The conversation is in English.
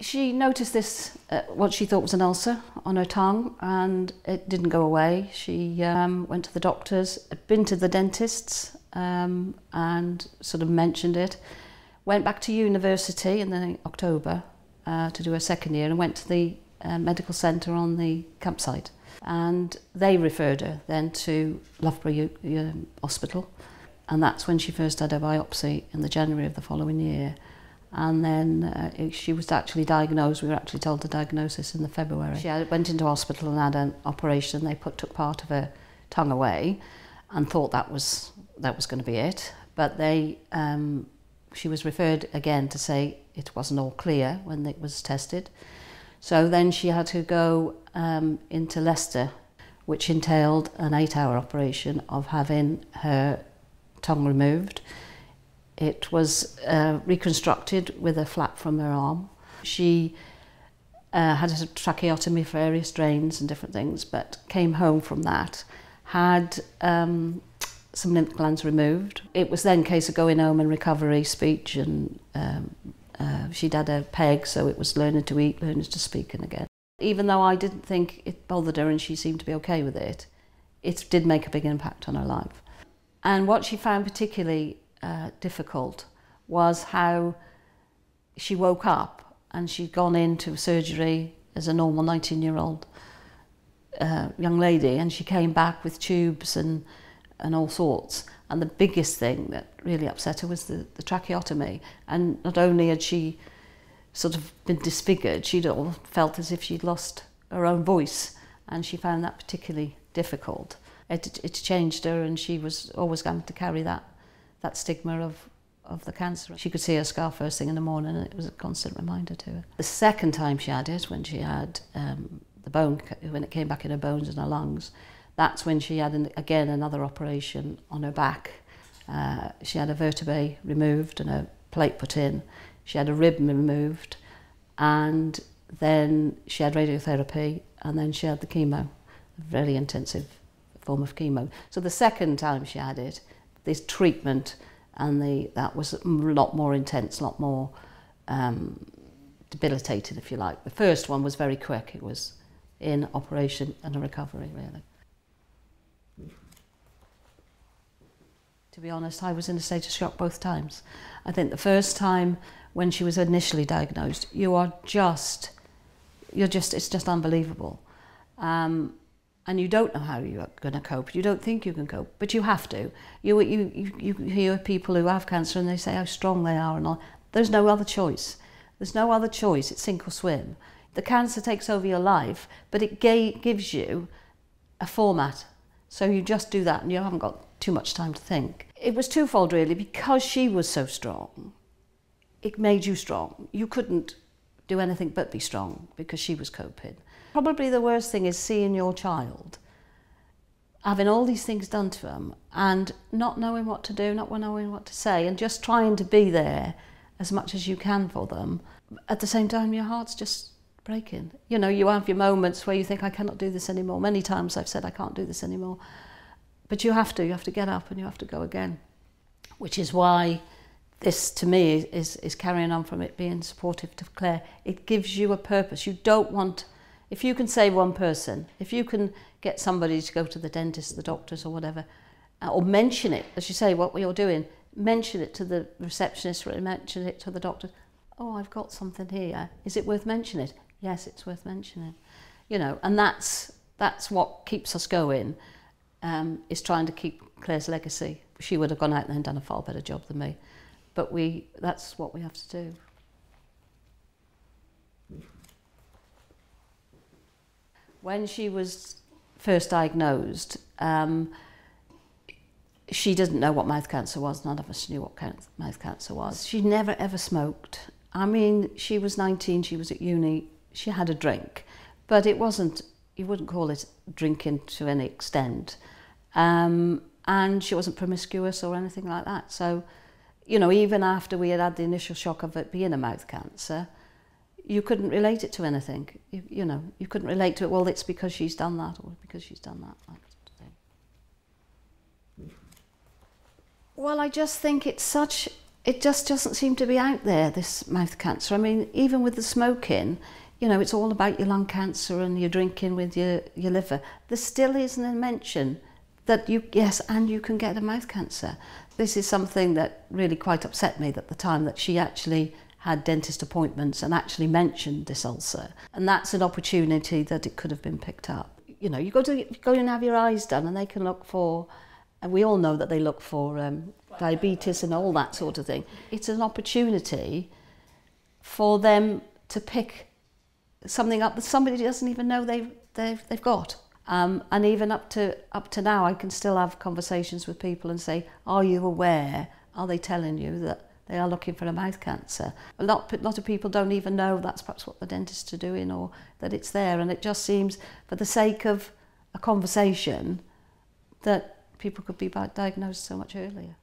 She noticed this, what she thought was an ulcer on her tongue, and it didn't go away. She went to the doctors, had been to the dentists, and sort of mentioned it. Went back to university in October to do her second year, and went to the medical centre on the campsite. And they referred her then to Loughborough Hospital, and that's when she first had a biopsy in the January of the following year. And then she was actually diagnosed. We were actually told the diagnosis in the February. She went into hospital and had an operation. They took part of her tongue away and thought that was going to be it. But she was referred again to say it wasn't all clear when it was tested. So then she had to go into Leicester, which entailed an 8-hour operation of having her tongue removed. It was reconstructed with a flap from her arm. She had a tracheotomy for various drains and different things, but came home from that, had some lymph glands removed. It was then a case of going home and recovery, speech, and she'd had a PEG, so it was learning to eat, learning to speak again. Even though I didn't think it bothered her and she seemed to be okay with it, it did make a big impact on her life. And what she found particularly difficult was how she woke up and she'd gone into surgery as a normal 19-year-old young lady, and she came back with tubes and all sorts. And the biggest thing that really upset her was the tracheotomy. And not only had she sort of been disfigured, she'd all felt as if she'd lost her own voice, and she found that particularly difficult. It changed her, and she was always going to carry that stigma of the cancer. She could see her scar first thing in the morning, and it was a constant reminder to her. The second time she had it, when she had the bone, when it came back in her bones and her lungs, that's when she had again another operation on her back. She had a vertebrae removed and a plate put in. She had a rib removed, and then she had radiotherapy, and then she had the chemo, a very intensive form of chemo. So the second time she had it, this treatment and that was a lot more intense, a lot more debilitating, if you like. The first one was very quick. It was in operation and a recovery, really. To be honest, I was in a state of shock both times. I think the first time when she was initially diagnosed, it's just unbelievable. And you don't know how you're going to cope. You don't think you can cope, but you have to. You hear people who have cancer and they say how strong they are and all. There's no other choice. There's no other choice. It's sink or swim. The cancer takes over your life, but it gives you a format. So you just do that and you haven't got too much time to think. It was twofold really, because she was so strong. It made you strong. You couldn't do anything but be strong because she was coping. Probably the worst thing is seeing your child having all these things done to them and not knowing what to do, not knowing what to say, and just trying to be there as much as you can for them. At the same time, your heart's just breaking. You know, you have your moments where you think, I cannot do this anymore. Many times I've said, I can't do this anymore. But you have to get up and you have to go again. Which is why this, to me, is carrying on from it being supportive to Claire. It gives you a purpose. You don't want... If you can save one person, if you can get somebody to go to the dentist, the doctors or whatever, or mention it, as you say, what you're doing, mention it to the receptionist, or mention it to the doctor. Oh, I've got something here. Is it worth mentioning it? Yes, it's worth mentioning. You know, and that's what keeps us going, is trying to keep Claire's legacy. She would have gone out there and done a far better job than me. But that's what we have to do. When she was first diagnosed, she didn't know what mouth cancer was. None of us knew what mouth cancer was. She never ever smoked. I mean, she was 19, she was at uni, she had a drink, but it wasn't, you wouldn't call it drinking to any extent. And she wasn't promiscuous or anything like that. So, you know, even after we had the initial shock of it being a mouth cancer, you couldn't relate it to anything. You know, you couldn't relate to it, well, it's because she's done that or because she's done that. Well, I just think it's it just doesn't seem to be out there, this mouth cancer. I mean, even with the smoking, you know, it's all about your lung cancer and your drinking with your liver. There still isn't a mention that you can get a mouth cancer. This is something that really quite upset me at the time, that she actually had dentist appointments and actually mentioned this ulcer. And that's an opportunity that it could have been picked up. You know, you go and have your eyes done, and they can look for, and we all know that they look for diabetes and all that sort of thing. It's an opportunity for them to pick something up that somebody doesn't even know they've got. And even up to now, I can still have conversations with people and say, are you aware? Are they telling you that they are looking for a mouth cancer? A lot of people don't even know that's perhaps what the dentists are doing, or that it's there. And it just seems, for the sake of a conversation, that people could be diagnosed so much earlier.